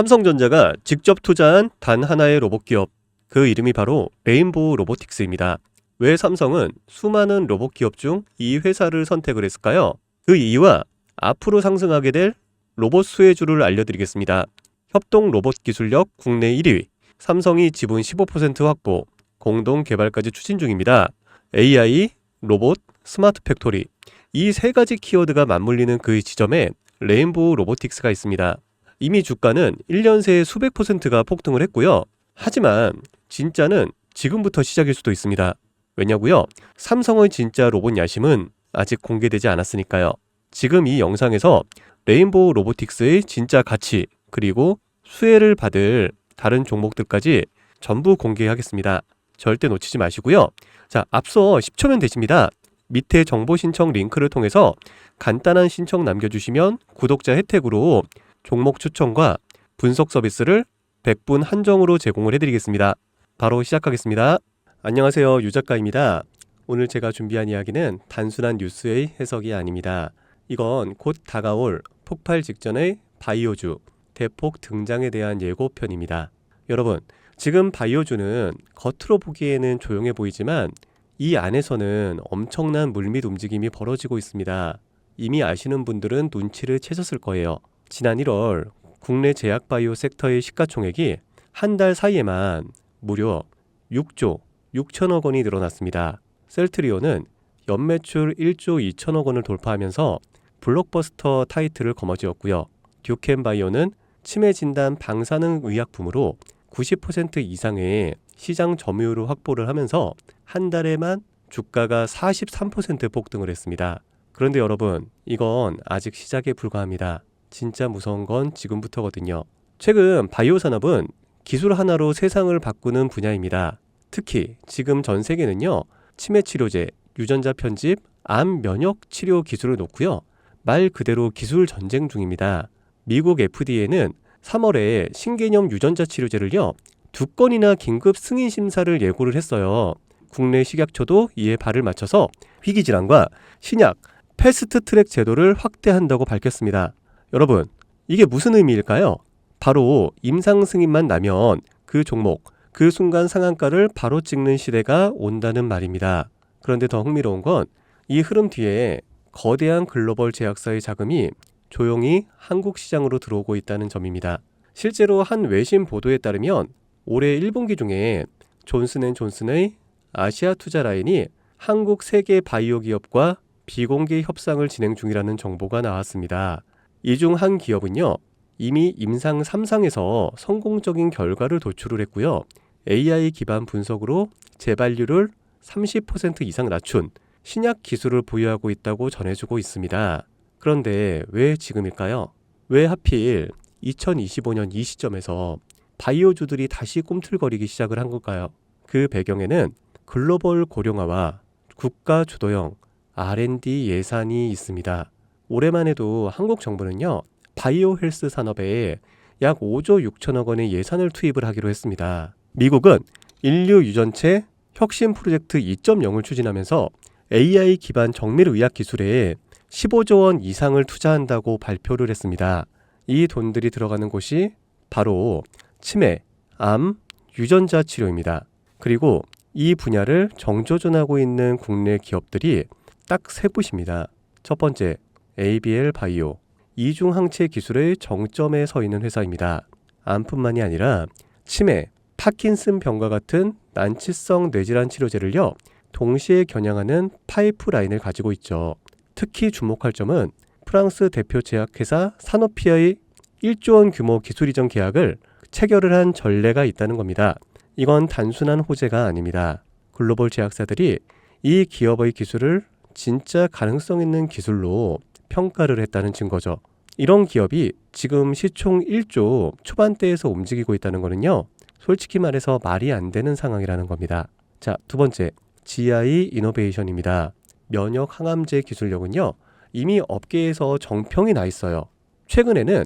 삼성전자가 직접 투자한 단 하나의 로봇 기업, 그 이름이 바로 레인보우 로보틱스입니다. 왜 삼성은 수많은 로봇 기업 중 이 회사를 선택을 했을까요? 그 이유와 앞으로 상승하게 될 로봇 수혜주를 알려드리겠습니다. 협동 로봇 기술력 국내 1위, 삼성이 지분 15% 확보, 공동 개발까지 추진 중입니다. AI, 로봇, 스마트 팩토리, 이 세 가지 키워드가 맞물리는 그 지점에 레인보우 로보틱스가 있습니다. 이미 주가는 1년 새에 수백 %가 폭등을 했고요. 하지만 진짜는 지금부터 시작일 수도 있습니다. 왜냐고요? 삼성의 진짜 로봇 야심은 아직 공개되지 않았으니까요. 지금 이 영상에서 레인보우 로보틱스의 진짜 가치, 그리고 수혜를 받을 다른 종목들까지 전부 공개하겠습니다. 절대 놓치지 마시고요. 자, 앞서 10초면 되십니다. 밑에 정보 신청 링크를 통해서 간단한 신청 남겨주시면 구독자 혜택으로 종목 추천과 분석 서비스를 100분 한정으로 제공을 해드리겠습니다. 바로 시작하겠습니다. 안녕하세요, 유 작가입니다. 오늘 제가 준비한 이야기는 단순한 뉴스의 해석이 아닙니다. 이건 곧 다가올 폭발 직전의 바이오주 대폭 등장에 대한 예고편입니다. 여러분, 지금 바이오주는 겉으로 보기에는 조용해 보이지만 이 안에서는 엄청난 물밑 움직임이 벌어지고 있습니다. 이미 아시는 분들은 눈치를 채셨을 거예요. 지난 1월 국내 제약바이오 섹터의 시가총액이 한 달 사이에만 무려 6조 6천억 원이 늘어났습니다. 셀트리온은 연매출 1조 2천억 원을 돌파하면서 블록버스터 타이틀을 거머쥐었고요. 듀켄바이오는 치매 진단 방사능 의약품으로 90% 이상의 시장 점유율을 확보를 하면서 한 달에만 주가가 43% 폭등을 했습니다. 그런데 여러분, 이건 아직 시작에 불과합니다. 진짜 무서운 건 지금부터거든요. 최근 바이오 산업은 기술 하나로 세상을 바꾸는 분야입니다. 특히 지금 전 세계는요, 치매 치료제, 유전자 편집, 암 면역 치료 기술을 놓고요, 말 그대로 기술 전쟁 중입니다. 미국 FDA는 3월에 신개념 유전자 치료제를요, 2건이나 긴급 승인 심사를 예고를 했어요. 국내 식약처도 이에 발을 맞춰서 희귀질환과 신약, 패스트 트랙 제도를 확대한다고 밝혔습니다. 여러분, 이게 무슨 의미일까요? 바로 임상 승인만 나면 그 종목, 그 순간 상한가를 바로 찍는 시대가 온다는 말입니다. 그런데 더 흥미로운 건 이 흐름 뒤에 거대한 글로벌 제약사의 자금이 조용히 한국 시장으로 들어오고 있다는 점입니다. 실제로 한 외신 보도에 따르면 올해 1분기 중에 존슨앤존슨의 아시아 투자 라인이 한국 세계 바이오 기업과 비공개 협상을 진행 중이라는 정보가 나왔습니다. 이 중 한 기업은요, 이미 임상 3상에서 성공적인 결과를 도출을 했고요. AI 기반 분석으로 재발률을 30% 이상 낮춘 신약 기술을 보유하고 있다고 전해주고 있습니다. 그런데 왜 지금일까요? 왜 하필 2025년 이 시점에서 바이오주들이 다시 꿈틀거리기 시작을 한 걸까요? 그 배경에는 글로벌 고령화와 국가 주도형 R&D 예산이 있습니다. 올해만 해도 한국 정부는요, 바이오 헬스 산업에 약 5조 6천억 원의 예산을 투입을 하기로 했습니다. 미국은 인류 유전체 혁신 프로젝트 2.0을 추진하면서 AI 기반 정밀 의학 기술에 15조 원 이상을 투자한다고 발표를 했습니다. 이 돈들이 들어가는 곳이 바로 치매, 암, 유전자 치료입니다. 그리고 이 분야를 정조준하고 있는 국내 기업들이 딱 세 곳입니다. 첫 번째, ABL 바이오, 이중 항체 기술의 정점에 서 있는 회사입니다. 암뿐만이 아니라 치매, 파킨슨 병과 같은 난치성 뇌질환 치료제를요, 동시에 겨냥하는 파이프라인을 가지고 있죠. 특히 주목할 점은 프랑스 대표 제약회사 사노피아의 1조 원 규모 기술 이전 계약을 체결을 한 전례가 있다는 겁니다. 이건 단순한 호재가 아닙니다. 글로벌 제약사들이 이 기업의 기술을 진짜 가능성 있는 기술로 평가를 했다는 증거죠. 이런 기업이 지금 시총 1조 초반대에서 움직이고 있다는 거는요, 솔직히 말해서 말이 안 되는 상황이라는 겁니다. 자, 두 번째, GI 이노베이션입니다. 면역 항암제 기술력은요, 이미 업계에서 정평이 나 있어요. 최근에는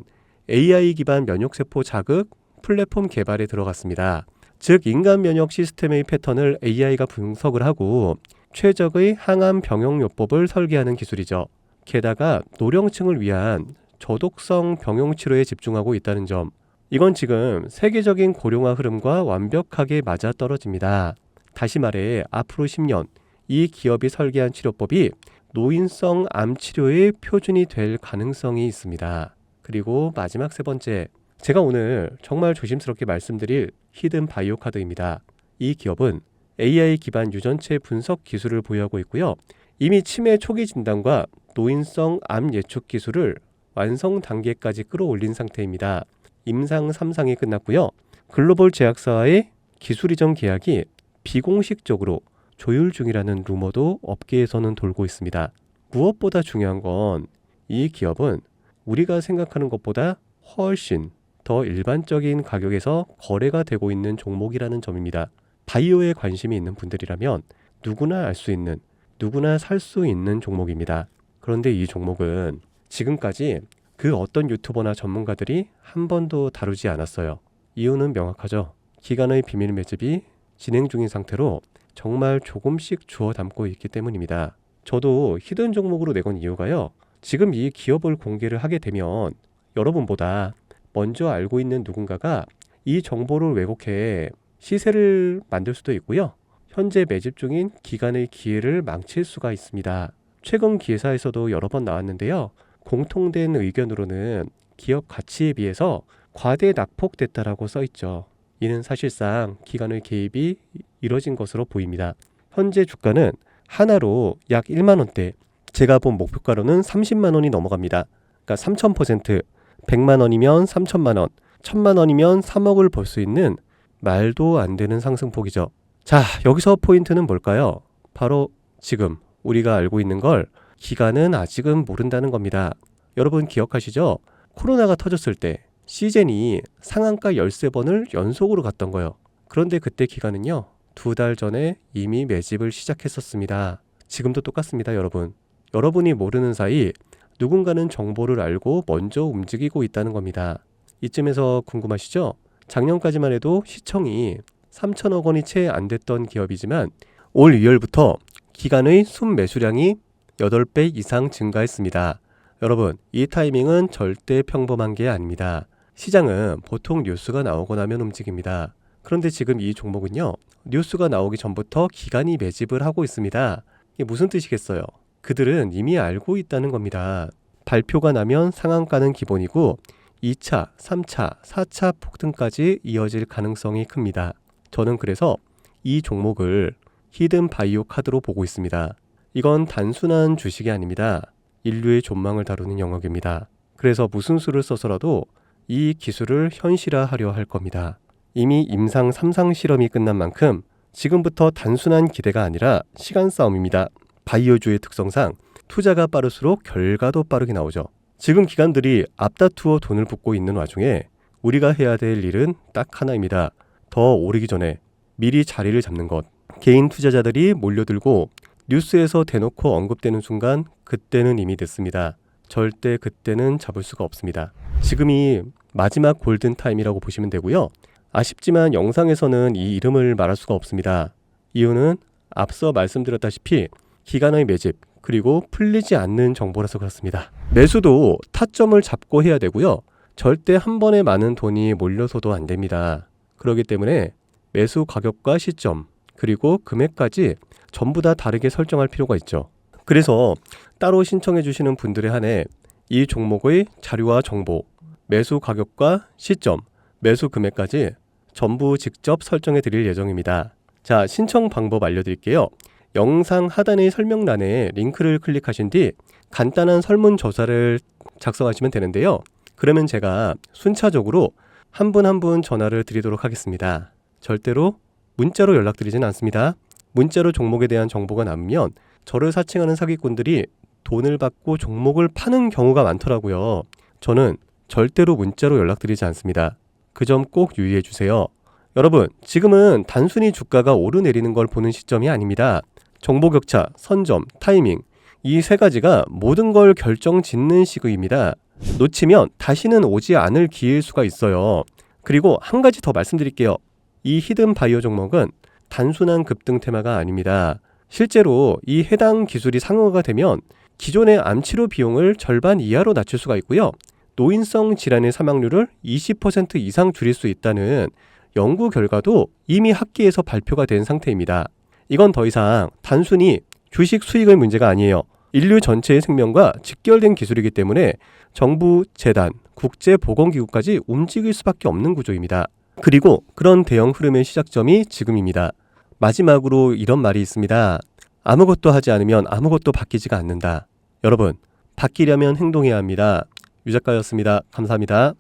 AI 기반 면역세포 자극 플랫폼 개발에 들어갔습니다. 즉, 인간 면역 시스템의 패턴을 AI가 분석을 하고 최적의 항암 병용요법을 설계하는 기술이죠. 게다가 노령층을 위한 저독성 병용 치료에 집중하고 있다는 점, 이건 지금 세계적인 고령화 흐름과 완벽하게 맞아떨어집니다. 다시 말해 앞으로 10년 이 기업이 설계한 치료법이 노인성 암 치료의 표준이 될 가능성이 있습니다. 그리고 마지막 세 번째, 제가 오늘 정말 조심스럽게 말씀드릴 히든 바이오 카드입니다. 이 기업은 AI 기반 유전체 분석 기술을 보유하고 있고요. 이미 치매 초기 진단과 노인성 암 예측 기술을 완성 단계까지 끌어올린 상태입니다. 임상 3상이 끝났고요. 글로벌 제약사와의 기술 이전 계약이 비공식적으로 조율 중이라는 루머도 업계에서는 돌고 있습니다. 무엇보다 중요한 건 이 기업은 우리가 생각하는 것보다 훨씬 더 일반적인 가격에서 거래가 되고 있는 종목이라는 점입니다. 바이오에 관심이 있는 분들이라면 누구나 알 수 있는, 누구나 살 수 있는 종목입니다. 그런데 이 종목은 지금까지 그 어떤 유튜버나 전문가들이 한 번도 다루지 않았어요. 이유는 명확하죠. 기관의 비밀 매집이 진행 중인 상태로 정말 조금씩 주워 담고 있기 때문입니다. 저도 히든 종목으로 내건 이유가요. 지금 이 기업을 공개를 하게 되면 여러분보다 먼저 알고 있는 누군가가 이 정보를 왜곡해 시세를 만들 수도 있고요. 현재 매집 중인 기관의 기회를 망칠 수가 있습니다. 최근 기사에서도 여러 번 나왔는데요. 공통된 의견으로는 기업 가치에 비해서 과대 낙폭됐다라고 써있죠. 이는 사실상 기관의 개입이 이뤄진 것으로 보입니다. 현재 주가는 하나로 약 1만 원대, 제가 본 목표가로는 30만 원이 넘어갑니다. 그러니까 3000%, 100만 원이면 3천만 원, 1000만 원이면 3억을 벌 수 있는 말도 안 되는 상승폭이죠. 자, 여기서 포인트는 뭘까요? 바로 지금 우리가 알고 있는 걸 기관은 아직은 모른다는 겁니다. 여러분 기억하시죠? 코로나가 터졌을 때 시젠이 상한가 13번을 연속으로 갔던 거예요. 그런데 그때 기관은요, 2달 전에 이미 매집을 시작했었습니다. 지금도 똑같습니다, 여러분. 여러분이 모르는 사이 누군가는 정보를 알고 먼저 움직이고 있다는 겁니다. 이쯤에서 궁금하시죠? 작년까지만 해도 시청이 3천억 원이 채 안 됐던 기업이지만 올 2월부터 기관의 순매수량이 8배 이상 증가했습니다. 여러분, 이 타이밍은 절대 평범한 게 아닙니다. 시장은 보통 뉴스가 나오고 나면 움직입니다. 그런데 지금 이 종목은요, 뉴스가 나오기 전부터 기관이 매집을 하고 있습니다. 이게 무슨 뜻이겠어요? 그들은 이미 알고 있다는 겁니다. 발표가 나면 상한가는 기본이고 2차, 3차, 4차 폭등까지 이어질 가능성이 큽니다. 저는 그래서 이 종목을 히든 바이오 카드로 보고 있습니다. 이건 단순한 주식이 아닙니다. 인류의 존망을 다루는 영역입니다. 그래서 무슨 수를 써서라도 이 기술을 현실화하려 할 겁니다. 이미 임상 3상 실험이 끝난 만큼 지금부터 단순한 기대가 아니라 시간 싸움입니다. 바이오주의 특성상 투자가 빠를수록 결과도 빠르게 나오죠. 지금 기관들이 앞다투어 돈을 붓고 있는 와중에 우리가 해야 될 일은 딱 하나입니다. 더 오르기 전에 미리 자리를 잡는 것. 개인 투자자들이 몰려들고 뉴스에서 대놓고 언급되는 순간 그때는 이미 됐습니다. 절대 그때는 잡을 수가 없습니다. 지금이 마지막 골든타임이라고 보시면 되고요. 아쉽지만 영상에서는 이 이름을 말할 수가 없습니다. 이유는 앞서 말씀드렸다시피 기관의 매집, 그리고 풀리지 않는 정보라서 그렇습니다. 매수도 타점을 잡고 해야 되고요. 절대 한 번에 많은 돈이 몰려서도 안 됩니다. 그렇기 때문에 매수 가격과 시점, 그리고 금액까지 전부 다 다르게 설정할 필요가 있죠. 그래서 따로 신청해 주시는 분들에 한해 이 종목의 자료와 정보, 매수 가격과 시점, 매수 금액까지 전부 직접 설정해 드릴 예정입니다. 자, 신청 방법 알려드릴게요. 영상 하단의 설명란에 링크를 클릭하신 뒤 간단한 설문조사를 작성하시면 되는데요. 그러면 제가 순차적으로 한 분 한 분 전화를 드리도록 하겠습니다. 절대로 문자로 연락드리진 않습니다. 문자로 종목에 대한 정보가 남으면 저를 사칭하는 사기꾼들이 돈을 받고 종목을 파는 경우가 많더라고요. 저는 절대로 문자로 연락드리지 않습니다. 그 점 꼭 유의해 주세요. 여러분, 지금은 단순히 주가가 오르내리는 걸 보는 시점이 아닙니다. 정보 격차, 선점, 타이밍, 이 세 가지가 모든 걸 결정짓는 시기입니다. 놓치면 다시는 오지 않을 기회일 수가 있어요. 그리고 한 가지 더 말씀드릴게요. 이 히든 바이오 종목은 단순한 급등 테마가 아닙니다. 실제로 이 해당 기술이 상용화가 되면 기존의 암치료 비용을 절반 이하로 낮출 수가 있고요. 노인성 질환의 사망률을 20% 이상 줄일 수 있다는 연구 결과도 이미 학계에서 발표가 된 상태입니다. 이건 더 이상 단순히 주식 수익의 문제가 아니에요. 인류 전체의 생명과 직결된 기술이기 때문에 정부, 재단, 국제보건기구까지 움직일 수밖에 없는 구조입니다. 그리고 그런 대형 흐름의 시작점이 지금입니다. 마지막으로 이런 말이 있습니다. 아무것도 하지 않으면 아무것도 바뀌지가 않는다. 여러분, 바뀌려면 행동해야 합니다. 유 작가였습니다. 감사합니다.